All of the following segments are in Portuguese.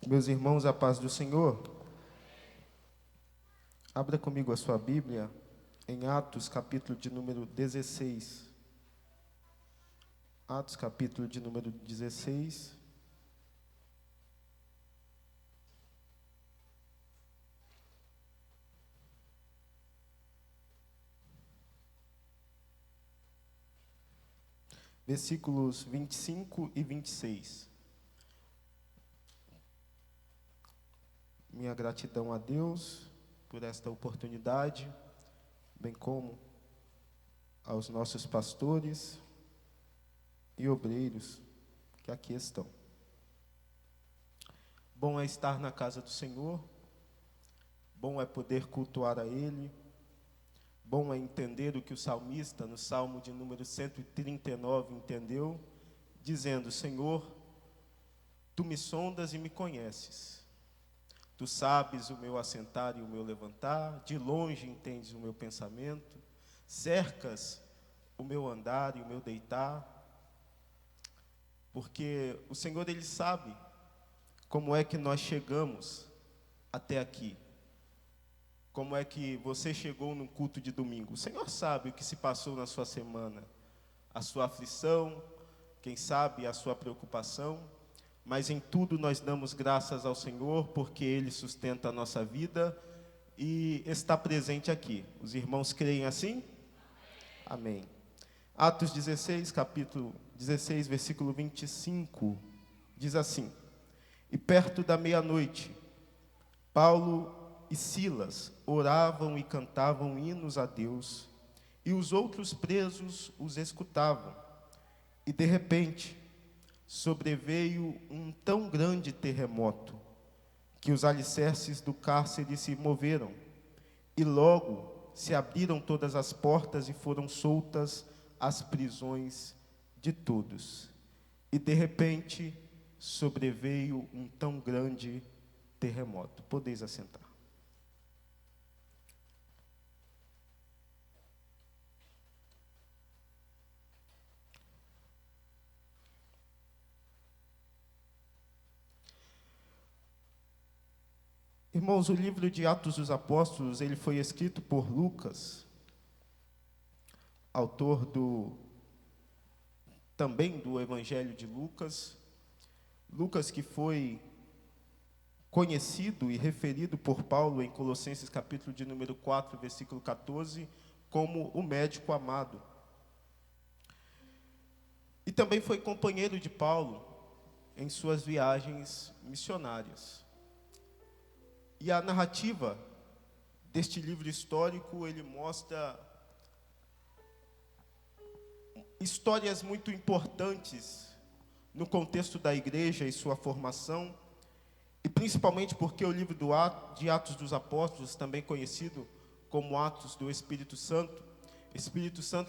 Meus irmãos, a paz do Senhor. Abra comigo a sua Bíblia em Atos, capítulo de número 16. Atos, capítulo de número 16. Versículos 25 e 26. Minha gratidão a Deus por esta oportunidade, bem como aos nossos pastores e obreiros que aqui estão. Bom é estar na casa do Senhor, bom é poder cultuar a Ele, bom é entender o que o salmista, no Salmo de número 139, entendeu, dizendo: Senhor, Tu me sondas e me conheces. Tu sabes o meu assentar e o meu levantar, de longe entendes o meu pensamento, cercas o meu andar e o meu deitar, porque o Senhor, Ele sabe como é que nós chegamos até aqui, como é que você chegou no culto de domingo. O Senhor sabe o que se passou na sua semana, a sua aflição, quem sabe a sua preocupação, mas em tudo nós damos graças ao Senhor, porque Ele sustenta a nossa vida e está presente aqui. Os irmãos creem assim? Amém. Atos 16, capítulo 16, versículo 25, diz assim: E perto da meia-noite, Paulo e Silas oravam e cantavam hinos a Deus, e os outros presos os escutavam. E de repente, sobreveio um tão grande terremoto, que os alicerces do cárcere se moveram, e logo se abriram todas as portas e foram soltas as prisões de todos. E de repente sobreveio um tão grande terremoto. Podeis assentar. Irmãos, o livro de Atos dos Apóstolos, ele foi escrito por Lucas, autor também do Evangelho de Lucas. Lucas, que foi conhecido e referido por Paulo em Colossenses capítulo de número 4, versículo 14, como o médico amado. E também foi companheiro de Paulo em suas viagens missionárias. E a narrativa deste livro histórico, ele mostra histórias muito importantes no contexto da igreja e sua formação, e principalmente porque o livro de Atos dos Apóstolos, também conhecido como Atos do Espírito Santo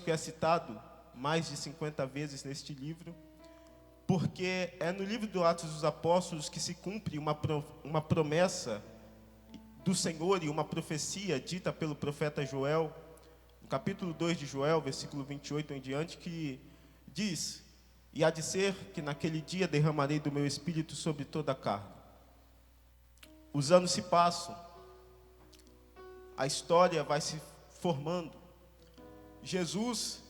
que é citado mais de 50 vezes neste livro, porque é no livro do Atos dos Apóstolos que se cumpre uma promessa do Senhor e uma profecia dita pelo profeta Joel, no capítulo 2 de Joel, versículo 28 em diante, que diz: E há de ser que naquele dia derramarei do meu espírito sobre toda a carne. Os anos se passam, a história vai se formando. Jesus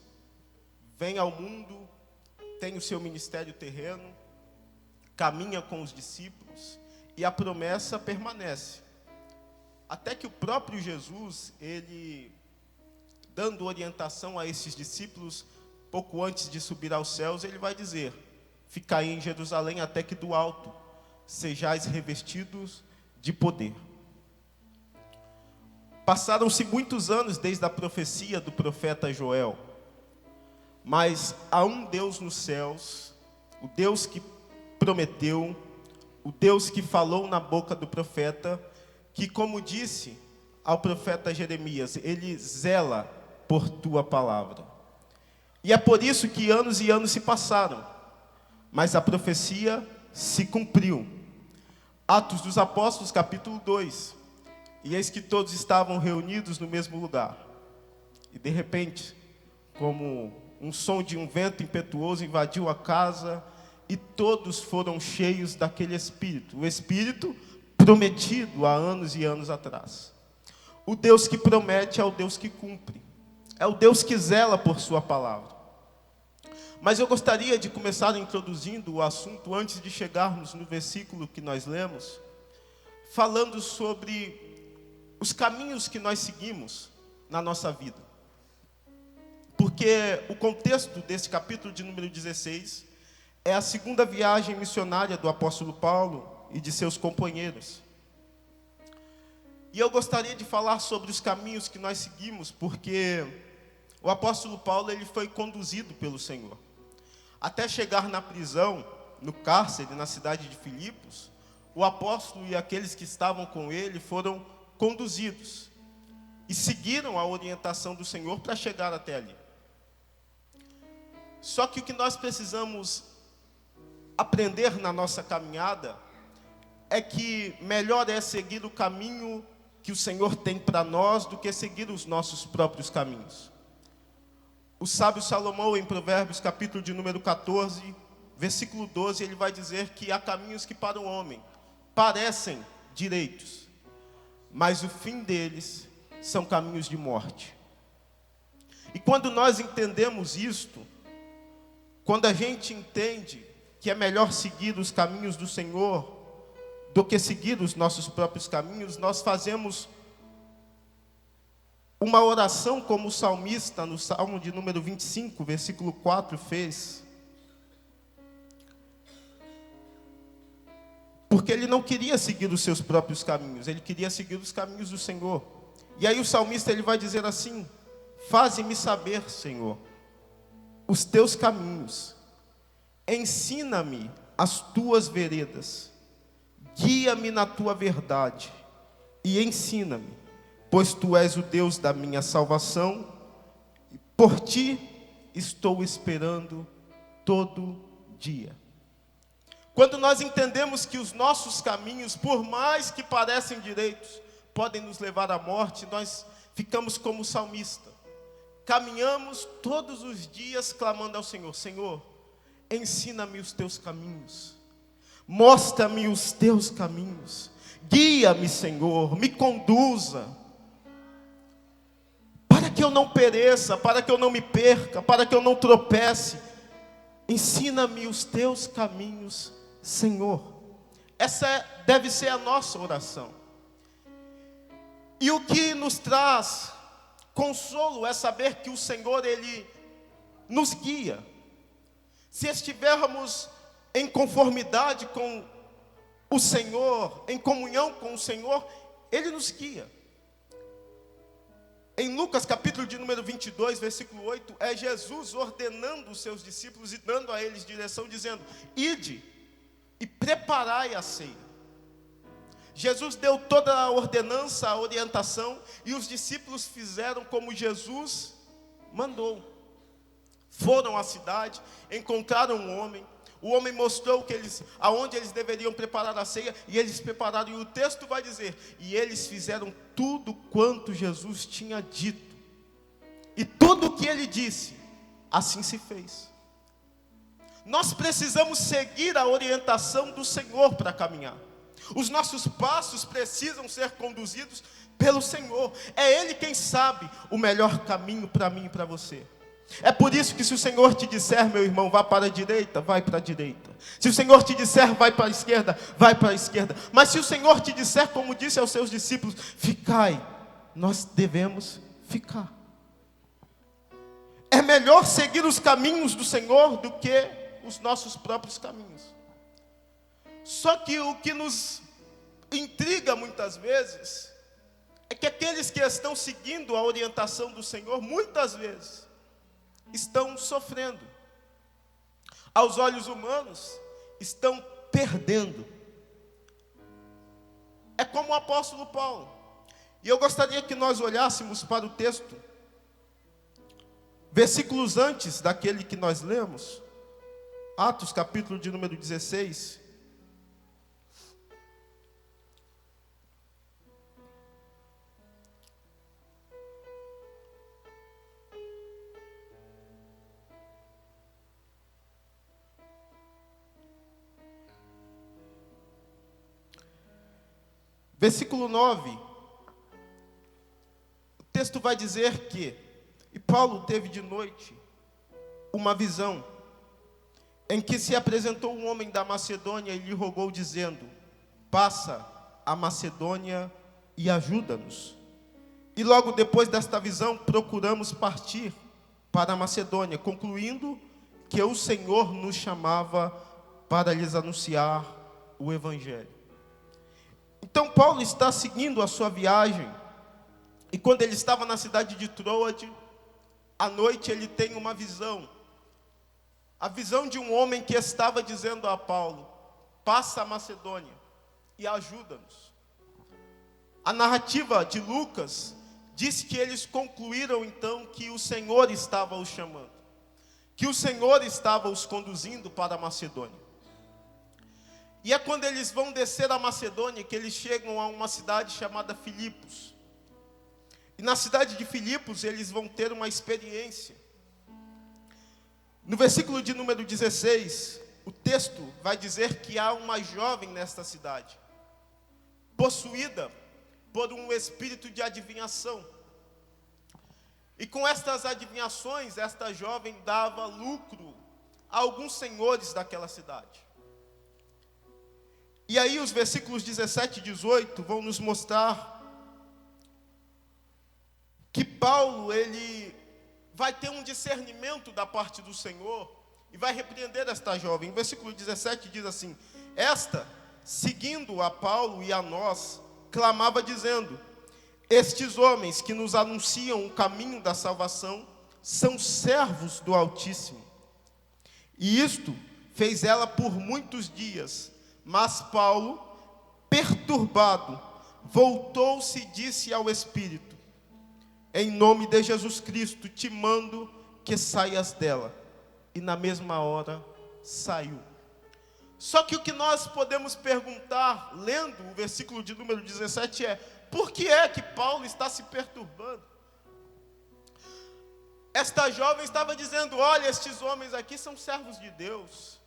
vem ao mundo, tem o seu ministério terreno, caminha com os discípulos, e a promessa permanece. Até que o próprio Jesus, ele, dando orientação a esses discípulos, pouco antes de subir aos céus, ele vai dizer: Ficai em Jerusalém até que do alto sejais revestidos de poder. Passaram-se muitos anos desde a profecia do profeta Joel, mas há um Deus nos céus, o Deus que prometeu, o Deus que falou na boca do profeta, que, como disse ao profeta Jeremias, ele zela por tua palavra. E é por isso que anos e anos se passaram, mas a profecia se cumpriu. Atos dos Apóstolos, capítulo 2. E eis que todos estavam reunidos no mesmo lugar. E de repente, como um som de um vento impetuoso invadiu a casa, e todos foram cheios daquele Espírito, o Espírito prometido há anos e anos atrás. O Deus que promete é o Deus que cumpre, é o Deus que zela por sua palavra. Mas eu gostaria de começar introduzindo o assunto, antes de chegarmos no versículo que nós lemos, falando sobre os caminhos que nós seguimos na nossa vida. Porque o contexto desse capítulo de número 16 é a segunda viagem missionária do apóstolo Paulo e de seus companheiros. E eu gostaria de falar sobre os caminhos que nós seguimos, porque o apóstolo Paulo ele foi conduzido pelo Senhor. Até chegar na prisão, no cárcere, na cidade de Filipos, o apóstolo e aqueles que estavam com ele foram conduzidos e seguiram a orientação do Senhor para chegar até ali. Só que o que nós precisamos aprender na nossa caminhada é que melhor é seguir o caminho que o Senhor tem para nós do que seguir os nossos próprios caminhos. O sábio Salomão, em Provérbios, capítulo de número 14, versículo 12, ele vai dizer que há caminhos que para o homem parecem direitos, mas o fim deles são caminhos de morte. E quando nós entendemos isto, quando a gente entende que é melhor seguir os caminhos do Senhor do que seguir os nossos próprios caminhos, nós fazemos uma oração como o salmista, no Salmo de número 25, versículo 4, fez. Porque ele não queria seguir os seus próprios caminhos, ele queria seguir os caminhos do Senhor. E aí o salmista ele vai dizer assim: faze-me saber, Senhor, os teus caminhos, ensina-me as tuas veredas, guia-me na tua verdade e ensina-me, pois tu és o Deus da minha salvação, e por ti estou esperando todo dia. Quando nós entendemos que os nossos caminhos, por mais que parecem direitos, podem nos levar à morte, nós ficamos como o salmista. Caminhamos todos os dias clamando ao Senhor: Senhor, ensina-me os teus caminhos, mostra-me os teus caminhos, guia-me, Senhor, me conduza, para que eu não pereça, para que eu não me perca, para que eu não tropece. Ensina-me os teus caminhos, Senhor. Essa deve ser a nossa oração. E o que nos traz consolo é saber que o Senhor, Ele nos guia. Se estivermos em conformidade com o Senhor, em comunhão com o Senhor, Ele nos guia. Em Lucas capítulo de número 22, versículo 8, é Jesus ordenando os seus discípulos e dando a eles direção, dizendo: ide e preparai a ceia. Jesus deu toda a ordenança, a orientação, e os discípulos fizeram como Jesus mandou. Foram à cidade, encontraram um homem, o homem mostrou aonde eles deveriam preparar a ceia, e eles prepararam, e o texto vai dizer: e eles fizeram tudo quanto Jesus tinha dito, e tudo o que ele disse, assim se fez. Nós precisamos seguir a orientação do Senhor para caminhar. Os nossos passos precisam ser conduzidos pelo Senhor. É Ele quem sabe o melhor caminho para mim e para você. É por isso que se o Senhor te disser, meu irmão, vá para a direita, vai para a direita. Se o Senhor te disser, vai para a esquerda, vai para a esquerda. Mas se o Senhor te disser, como disse aos seus discípulos, ficai, nós devemos ficar. É melhor seguir os caminhos do Senhor do que os nossos próprios caminhos. Só que o que nos intriga muitas vezes é que aqueles que estão seguindo a orientação do Senhor, muitas vezes, estão sofrendo. Aos olhos humanos, estão perdendo. É como o apóstolo Paulo. E eu gostaria que nós olhássemos para o texto, versículos antes daquele que nós lemos, Atos capítulo de número 16. Versículo 9. O texto vai dizer que, e Paulo teve de noite uma visão, em que se apresentou um homem da Macedônia e lhe rogou, dizendo: passa a Macedônia e ajuda-nos. E logo depois desta visão, procuramos partir para a Macedônia, concluindo que o Senhor nos chamava para lhes anunciar o Evangelho. Então Paulo está seguindo a sua viagem, e quando ele estava na cidade de Troade, à noite ele tem uma visão. A visão de um homem que estava dizendo a Paulo: passa a Macedônia e ajuda-nos. A narrativa de Lucas diz que eles concluíram então que o Senhor estava os chamando, que o Senhor estava os conduzindo para a Macedônia. E é quando eles vão descer a Macedônia que eles chegam a uma cidade chamada Filipos. E na cidade de Filipos eles vão ter uma experiência. No versículo de número 16, o texto vai dizer que há uma jovem nesta cidade, possuída por um espírito de adivinhação. E com estas adivinhações, esta jovem dava lucro a alguns senhores daquela cidade. E aí os versículos 17 e 18 vão nos mostrar que Paulo, ele vai ter um discernimento da parte do Senhor e vai repreender esta jovem. O versículo 17 diz assim: esta, seguindo a Paulo e a nós, clamava dizendo: estes homens que nos anunciam o caminho da salvação são servos do Altíssimo. E isto fez ela por muitos dias. Mas Paulo, perturbado, voltou-se e disse ao Espírito: em nome de Jesus Cristo te mando que saias dela. E na mesma hora saiu. Só que o que nós podemos perguntar, lendo o versículo de número 17, é: por que é que Paulo está se perturbando? Esta jovem estava dizendo: olha, estes homens aqui são servos de Deus,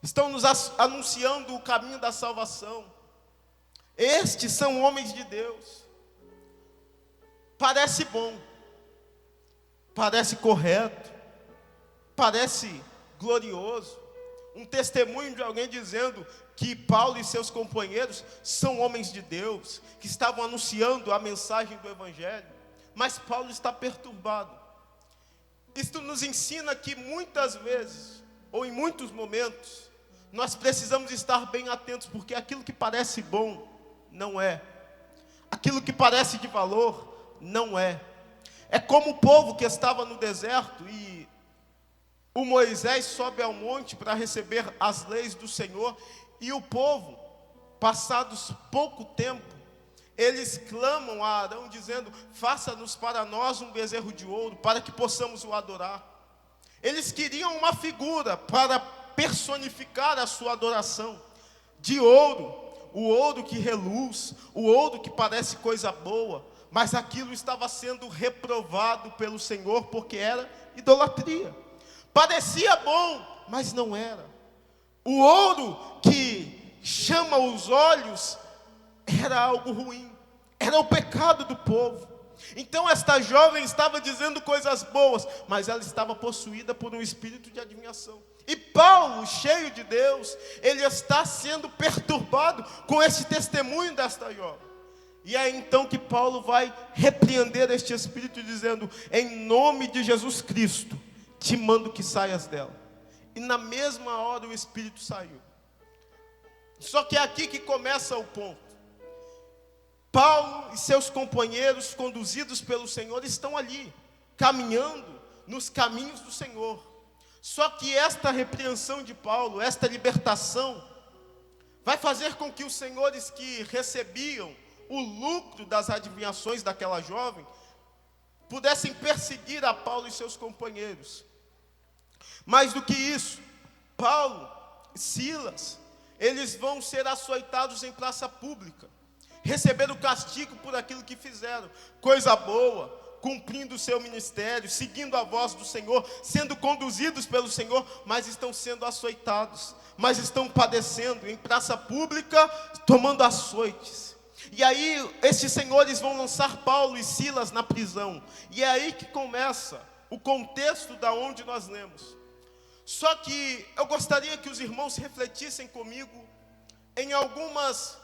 estão nos anunciando o caminho da salvação, estes são homens de Deus. Parece bom, parece correto, parece glorioso, um testemunho de alguém dizendo que Paulo e seus companheiros são homens de Deus, que estavam anunciando a mensagem do Evangelho. Mas Paulo está perturbado. Isto nos ensina que muitas vezes, ou em muitos momentos, nós precisamos estar bem atentos, porque aquilo que parece bom, não é. Aquilo que parece de valor, não é. É como o povo que estava no deserto e o Moisés sobe ao monte para receber as leis do Senhor, e o povo, passados pouco tempo, eles clamam a Arão dizendo: faça-nos para nós um bezerro de ouro, para que possamos o adorar. Eles queriam uma figura para personificar a sua adoração, de ouro, o ouro que reluz, o ouro que parece coisa boa, mas aquilo estava sendo reprovado pelo Senhor, porque era idolatria. Parecia bom, mas não era. O ouro que chama os olhos era algo ruim, era o pecado do povo. Então esta jovem estava dizendo coisas boas, mas ela estava possuída por um espírito de adivinhação. E Paulo, cheio de Deus, ele está sendo perturbado com esse testemunho desta jovem. E é então que Paulo vai repreender este espírito, dizendo: em nome de Jesus Cristo, te mando que saias dela. E na mesma hora o espírito saiu. Só que é aqui que começa o ponto. Paulo e seus companheiros, conduzidos pelo Senhor, estão ali, caminhando nos caminhos do Senhor. Só que esta repreensão de Paulo, esta libertação, vai fazer com que os senhores que recebiam o lucro das adivinhações daquela jovem pudessem perseguir a Paulo e seus companheiros. Mais do que isso, Paulo e Silas, eles vão ser açoitados em praça pública, receber o castigo por aquilo que fizeram, coisa boa, cumprindo o seu ministério, seguindo a voz do Senhor, sendo conduzidos pelo Senhor, mas estão sendo açoitados, mas estão padecendo em praça pública, tomando açoites. E aí esses senhores vão lançar Paulo e Silas na prisão. E é aí que começa o contexto da onde nós lemos. Só que eu gostaria que os irmãos refletissem comigo em algumas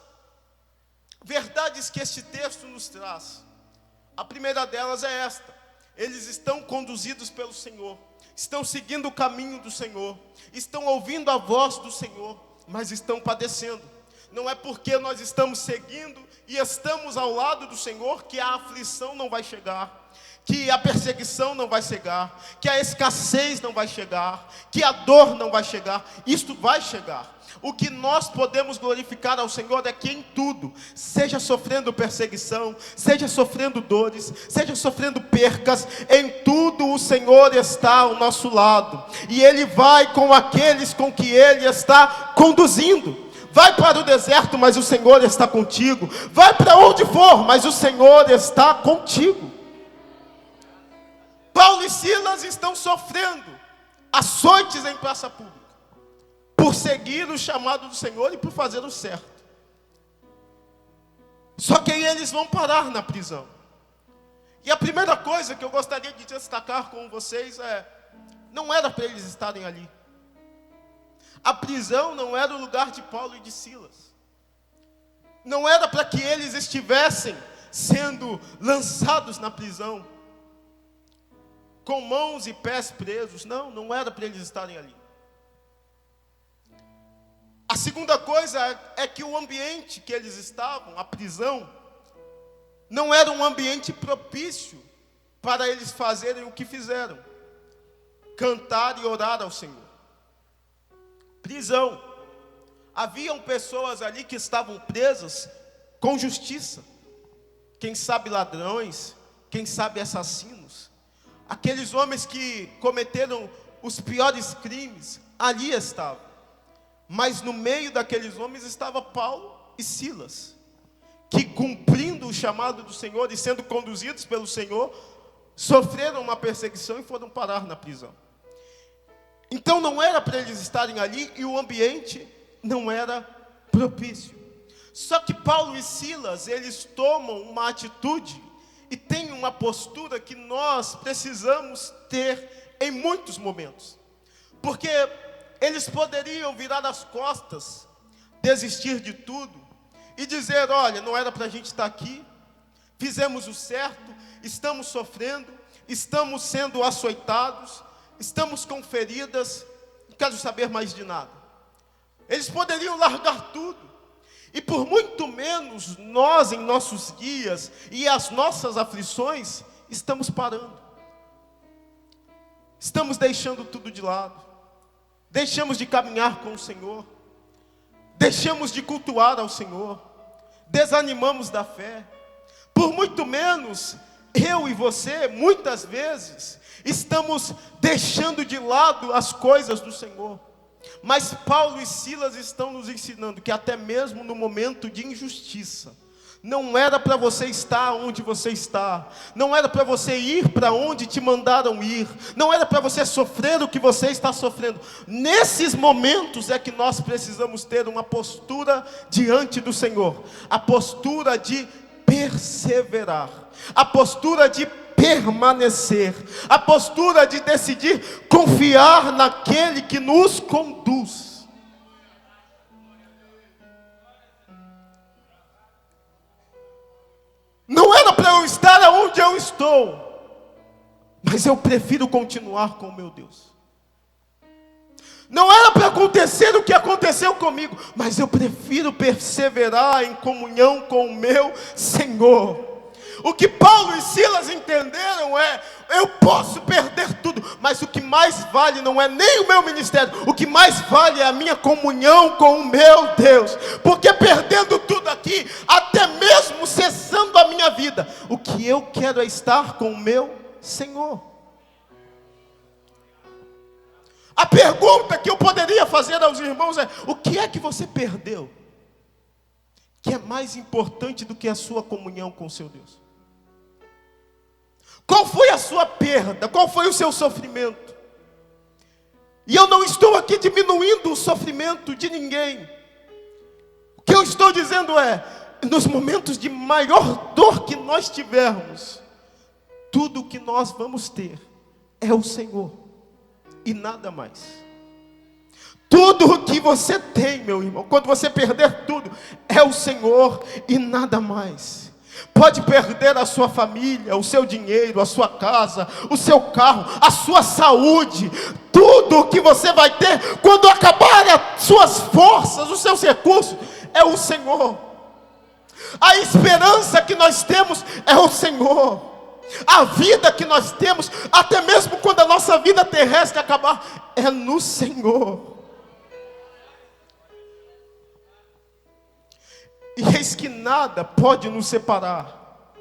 verdades que este texto nos traz. A primeira delas é esta: eles estão conduzidos pelo Senhor, estão seguindo o caminho do Senhor, estão ouvindo a voz do Senhor, mas estão padecendo. Não é porque nós estamos seguindo e estamos ao lado do Senhor que a aflição não vai chegar, que a perseguição não vai chegar, que a escassez não vai chegar, que a dor não vai chegar. Isto vai chegar. O que nós podemos glorificar ao Senhor é que em tudo, seja sofrendo perseguição, seja sofrendo dores, seja sofrendo percas, em tudo o Senhor está ao nosso lado, e Ele vai com aqueles com que Ele está conduzindo. Vai para o deserto, mas o Senhor está contigo. Vai para onde for, mas o Senhor está contigo. Paulo e Silas estão sofrendo açoites em praça pública, por seguir o chamado do Senhor e por fazer o certo. Só que aí eles vão parar na prisão. E a primeira coisa que eu gostaria de destacar com vocês é: não era para eles estarem ali. A prisão não era o lugar de Paulo e de Silas. Não era para que eles estivessem sendo lançados na prisão, com mãos e pés presos. Não era para eles estarem ali. A segunda coisa é que o ambiente que eles estavam, a prisão, não era um ambiente propício para eles fazerem o que fizeram: cantar e orar ao Senhor. Prisão. Haviam pessoas ali que estavam presas com justiça. Quem sabe ladrões, quem sabe assassinos. Aqueles homens que cometeram os piores crimes, ali estavam. Mas no meio daqueles homens estava Paulo e Silas, que, cumprindo o chamado do Senhor e sendo conduzidos pelo Senhor, sofreram uma perseguição e foram parar na prisão. Então não era para eles estarem ali, e o ambiente não era propício. Só que Paulo e Silas, eles tomam uma atitude e têm uma postura que nós precisamos ter em muitos momentos. Porque eles poderiam virar as costas, desistir de tudo e dizer: olha, não era para a gente estar aqui, fizemos o certo, estamos sofrendo, estamos sendo açoitados, estamos com feridas, não quero saber mais de nada. Eles poderiam largar tudo. E por muito menos nós, em nossos dias e as nossas aflições, estamos parando. Estamos deixando tudo de lado. Deixamos de caminhar com o Senhor. Deixamos de cultuar ao Senhor. Desanimamos da fé. Por muito menos, eu e você, muitas vezes, estamos deixando de lado as coisas do Senhor. Mas Paulo e Silas estão nos ensinando que até mesmo no momento de injustiça, não era para você estar onde você está, não era para você ir para onde te mandaram ir, não era para você sofrer o que você está sofrendo. Nesses momentos é que nós precisamos ter uma postura diante do Senhor, a postura de perseverar, a postura de permanecer, a postura de decidir confiar naquele que nos conduz. Não era para eu estar onde eu estou, mas eu prefiro continuar com o meu Deus. Não era para acontecer o que aconteceu comigo, mas eu prefiro perseverar em comunhão com o meu Senhor. O que Paulo e Silas entenderam é: eu posso perder tudo, mas o que mais vale não é nem o meu ministério, o que mais vale é a minha comunhão com o meu Deus. Porque perdendo tudo aqui, até mesmo cessando a minha vida, o que eu quero é estar com o meu Senhor. A pergunta que eu poderia fazer aos irmãos é: o que é que você perdeu, que é mais importante do que a sua comunhão com o seu Deus? Qual foi a sua perda? Qual foi o seu sofrimento? E eu não estou aqui diminuindo o sofrimento de ninguém. O que eu estou dizendo é: nos momentos de maior dor que nós tivermos, tudo que nós vamos ter é o Senhor e nada mais. Tudo o que você tem, meu irmão, quando você perder tudo, é o Senhor e nada mais. Pode perder a sua família, o seu dinheiro, a sua casa, o seu carro, a sua saúde. Tudo o que você vai ter quando acabar as suas forças, os seus recursos, é o Senhor. A esperança que nós temos é o Senhor. A vida que nós temos, até mesmo quando a nossa vida terrestre acabar, é no Senhor. E eis que nada pode nos separar,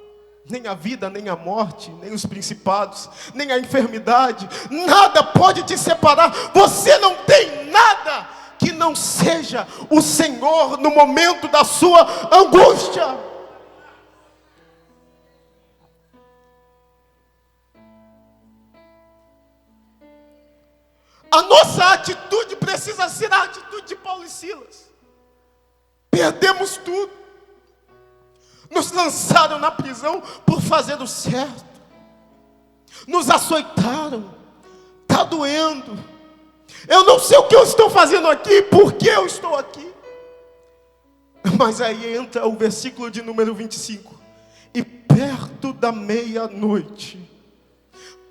nem a vida, nem a morte, nem os principados, nem a enfermidade, nada pode te separar. Você não tem nada que não seja o Senhor no momento da sua angústia. A nossa atitude precisa ser a atitude de Paulo e Silas. Perdemos tudo. Nos lançaram na prisão por fazer o certo. Nos açoitaram. Está doendo. Eu não sei o que eu estou fazendo aqui, por que eu estou aqui. Mas aí entra o versículo de número 25. E perto da meia-noite,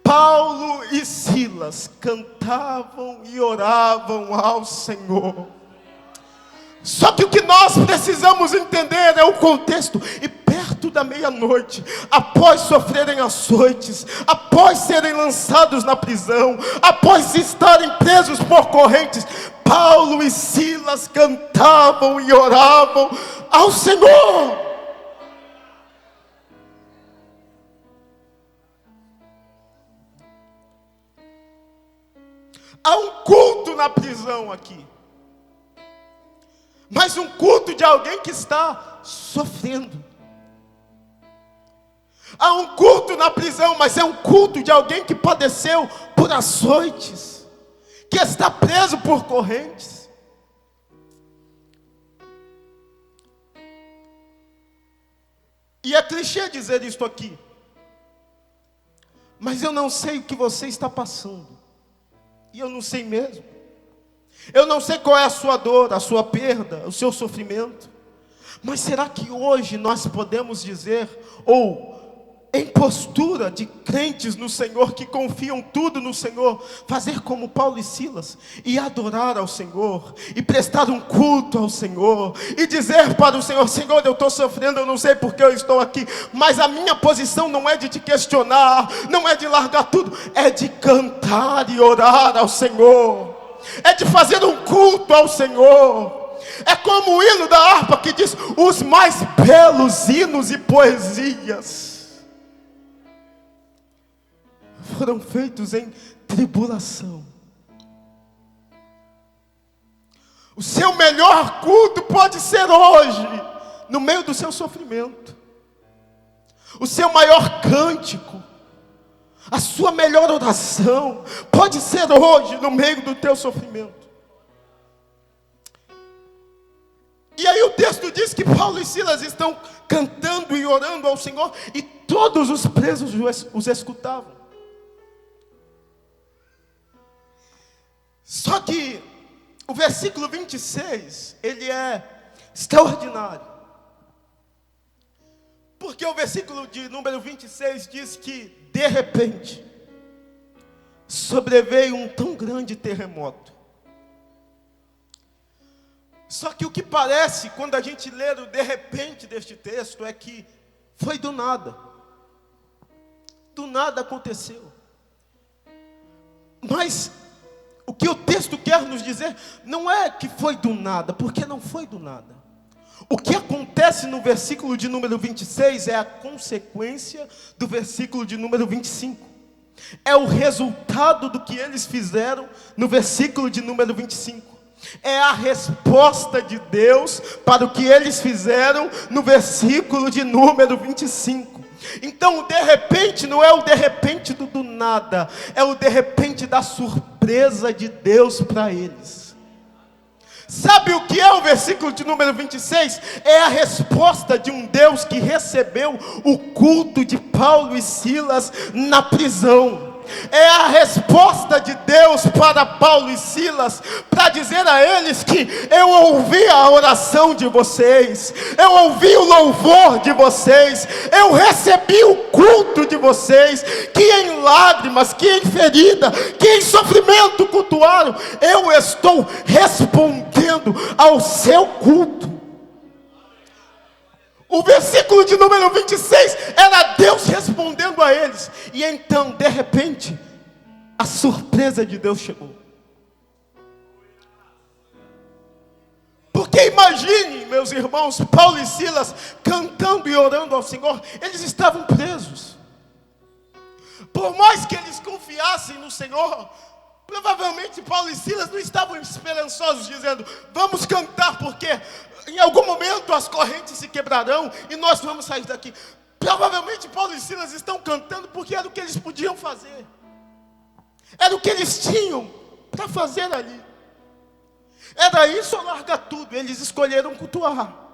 Paulo e Silas cantavam e oravam ao Senhor. Só que o que nós precisamos entender é o contexto. E perto da meia-noite, após sofrerem açoites, após serem lançados na prisão, após estarem presos por correntes, Paulo e Silas cantavam e oravam ao Senhor. Há um culto na prisão aqui. Mas um culto de alguém que está sofrendo. Há um culto na prisão, mas é um culto de alguém que padeceu por açoites, que está preso por correntes. E é clichê dizer isto aqui, mas eu não sei o que você está passando, e eu não sei mesmo. Eu não sei qual é a sua dor, a sua perda, o seu sofrimento. Mas será que hoje nós podemos dizer, ou em postura de crentes no Senhor, que confiam tudo no Senhor, fazer como Paulo e Silas, e adorar ao Senhor, e prestar um culto ao Senhor, e dizer para o Senhor: Senhor, eu estou sofrendo, eu não sei porque eu estou aqui, mas a minha posição não é de te questionar, não é de largar tudo, é de cantar e orar ao Senhor. É de fazer um culto ao Senhor. É como o hino da harpa que diz: os mais belos hinos e poesias foram feitos em tribulação. O seu melhor culto pode ser hoje, no meio do seu sofrimento. O seu maior cântico, a sua melhor oração pode ser hoje, no meio do teu sofrimento. E aí o texto diz que Paulo e Silas estão cantando e orando ao Senhor, e todos os presos os escutavam. Só que o versículo 26, ele é extraordinário. Porque o versículo de número 26 diz que, de repente, sobreveio um tão grande terremoto. Só que o que parece, quando a gente lê o de repente deste texto, é que foi do nada. Do nada aconteceu. Mas o que o texto quer nos dizer não é que foi do nada, porque não foi do nada. O que acontece no versículo de número 26 é a consequência do versículo de número 25. É o resultado do que eles fizeram no versículo de número 25. É a resposta de Deus para o que eles fizeram no versículo de número 25. Então, o de repente não é o de repente do nada, é o de repente da surpresa de Deus para eles. Sabe o que é o versículo de número 26? É a resposta de um Deus que recebeu o culto de Paulo e Silas na prisão. É a resposta de Deus para Paulo e Silas, para dizer a eles que eu ouvi a oração de vocês, eu ouvi o louvor de vocês, eu recebi o culto de vocês, que em lágrimas, que em ferida, que em sofrimento cultuaram, eu estou respondendo ao seu culto. O versículo de número 26 era Deus respondendo a eles. E então, de repente, a surpresa de Deus chegou. Porque imagine, meus irmãos, Paulo e Silas cantando e orando ao Senhor. Eles estavam presos. Por mais que eles confiassem no Senhor, provavelmente Paulo e Silas não estavam esperançosos, dizendo: vamos cantar porque em algum momento as correntes se quebrarão e nós vamos sair daqui. Provavelmente Paulo e Silas estão cantando porque era o que eles podiam fazer, era o que eles tinham para fazer ali. Era isso ou largar tudo. Eles escolheram cultuar.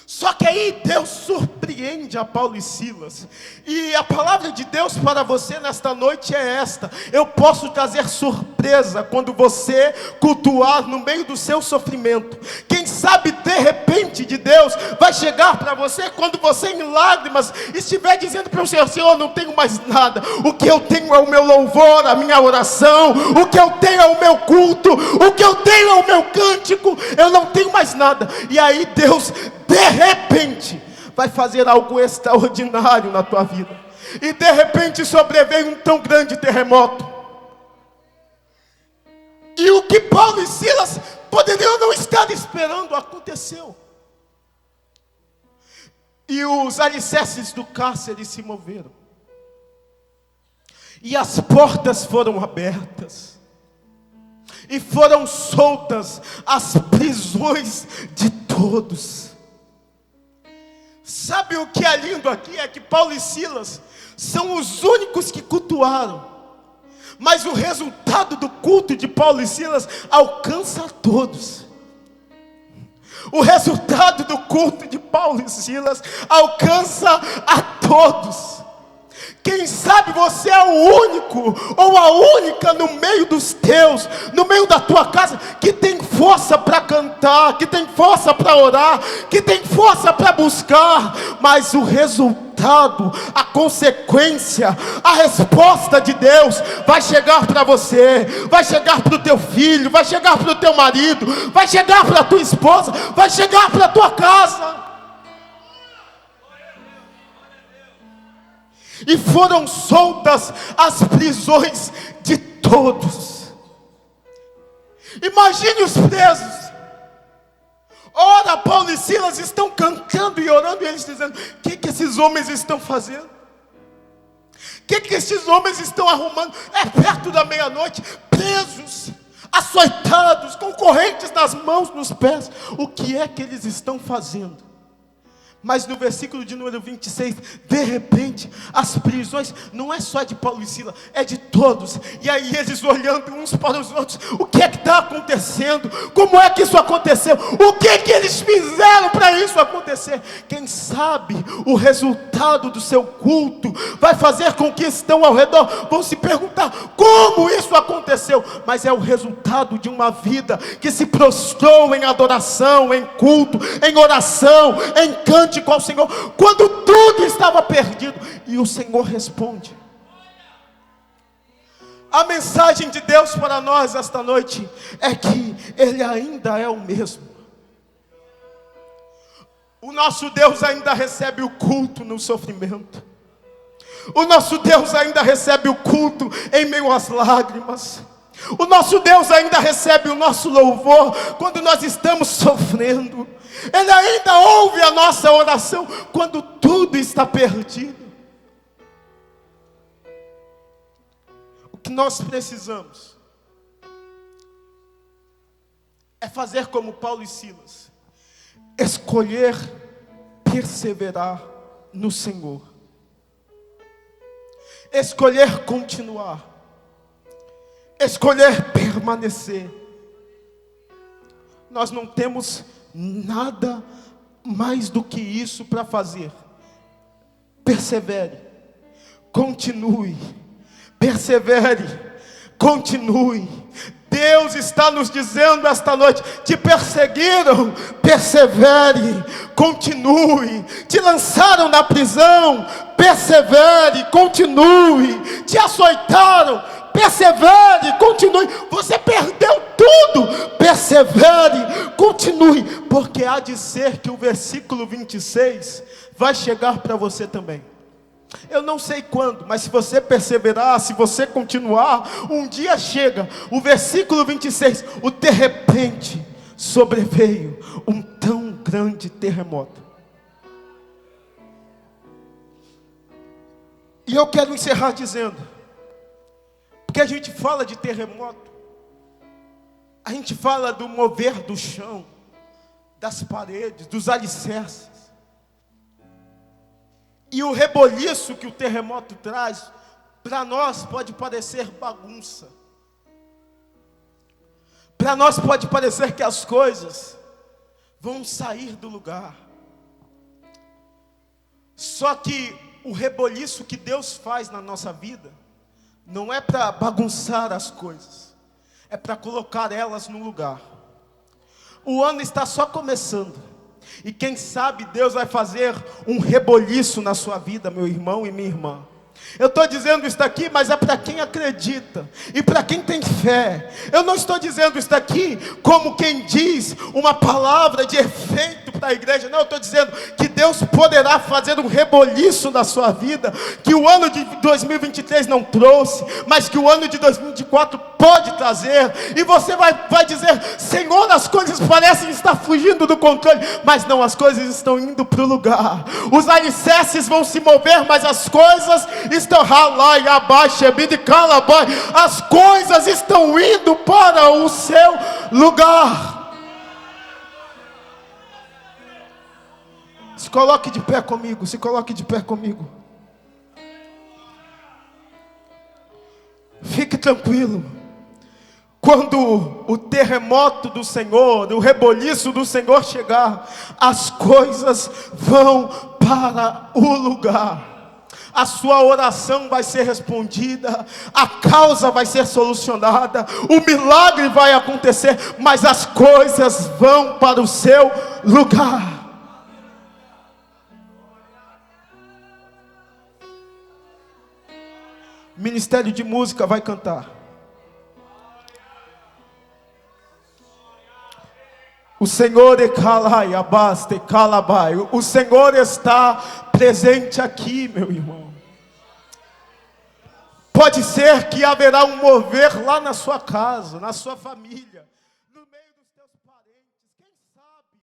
Só que aí Deus surpreende a Paulo e Silas. E a palavra de Deus para você nesta noite é esta: eu posso trazer surpresa quando você cultuar no meio do seu sofrimento. Quem sabe de repente de Deus vai chegar para você quando você em lágrimas estiver dizendo para o Senhor: Senhor, não tenho mais nada, o que eu tenho é o meu louvor, a minha oração, o que eu tenho é o meu culto, o que eu tenho é o meu cântico, eu não tenho mais nada. E aí Deus de repente vai fazer algo extraordinário na tua vida. E de repente sobreveio um tão grande terremoto. E o que Paulo e Silas poderiam não estar esperando aconteceu. E os alicerces do cárcere se moveram. E as portas foram abertas. E foram soltas as prisões de todos. Sabe o que é lindo aqui? É que Paulo e Silas são os únicos que cultuaram. Mas o resultado do culto de Paulo e Silas alcança a todos. O resultado do culto de Paulo e Silas alcança a todos. Quem sabe você é o único ou a única no meio dos teus, no meio da tua casa, que tem força para cantar, que tem força para orar, que tem força para buscar, mas o resultado, a consequência, a resposta de Deus vai chegar para você, vai chegar para o teu filho, vai chegar para o teu marido, vai chegar para a tua esposa, vai chegar para a tua casa. E foram soltas as prisões de todos. Imagine os presos. Ora, Paulo e Silas estão cantando e orando, e eles dizendo: o que esses homens estão fazendo? O que esses homens estão arrumando? É perto da meia-noite, presos, açoitados, com correntes nas mãos, nos pés. O que é que eles estão fazendo? Mas no versículo de número 26, de repente, as prisões não é só de Paulo e Silas, é de todos. E aí eles olhando uns para os outros: o que é que está acontecendo? Como é que isso aconteceu? O que é que eles fizeram para isso acontecer? Quem sabe o resultado do seu culto vai fazer com que estão ao redor vão se perguntar: como isso aconteceu? Mas é o resultado de uma vida que se prostrou em adoração, em culto, em oração, em cântico ao Senhor, quando tudo estava perdido. E o Senhor responde. A mensagem de Deus para nós esta noite é que Ele ainda é o mesmo. O nosso Deus ainda recebe o culto no sofrimento. O nosso Deus ainda recebe o culto em meio às lágrimas. O nosso Deus ainda recebe o nosso louvor quando nós estamos sofrendo. Ele ainda ouve a nossa oração quando tudo está perdido. O que nós precisamos é fazer como Paulo e Silas, escolher perseverar no Senhor, escolher continuar, escolher permanecer. Nós não temos nada mais do que isso para fazer. Persevere, continue, persevere, continue. Deus está nos dizendo esta noite: te perseguiram, persevere, continue. Te lançaram na prisão, persevere, continue. Te açoitaram, persevere, continue. Você perdeu tudo, persevere, continue. Porque há de ser que o versículo 26 vai chegar para você também. Eu não sei quando, mas se você perseverar, se você continuar, um dia chega, o versículo 26, o de repente sobreveio um tão grande terremoto. E eu quero encerrar dizendo, porque a gente fala de terremoto, a gente fala do mover do chão, das paredes, dos alicerces. E o reboliço que o terremoto traz, para nós pode parecer bagunça. Para nós pode parecer que as coisas vão sair do lugar. Só que o reboliço que Deus faz na nossa vida, não é para bagunçar as coisas, é para colocar elas no lugar. O ano está só começando. E quem sabe Deus vai fazer um reboliço na sua vida, meu irmão e minha irmã. Eu estou dizendo isso daqui, mas é para quem acredita e para quem tem fé. Eu não estou dizendo isso daqui como quem diz uma palavra de efeito para a igreja. Não, eu estou dizendo que Deus poderá fazer um reboliço na sua vida, que o ano de 2023 não trouxe, mas que o ano de 2024 pode trazer. E você vai dizer: Senhor, as coisas parecem estar fugindo do controle, mas não, as coisas estão indo para o lugar. Os alicerces vão se mover, mas as coisas estão as coisas estão indo para o seu lugar. Se coloque de pé comigo, se coloque de pé comigo. Fique tranquilo. Quando o terremoto do Senhor, o reboliço do Senhor chegar, as coisas vão para o lugar. A sua oração vai ser respondida, a causa vai ser solucionada, o milagre vai acontecer, mas as coisas vão para o seu lugar. Ministério de Música vai cantar. O Senhor o Senhor está presente aqui, meu irmão. Pode ser que haverá um mover lá na sua casa, na sua família.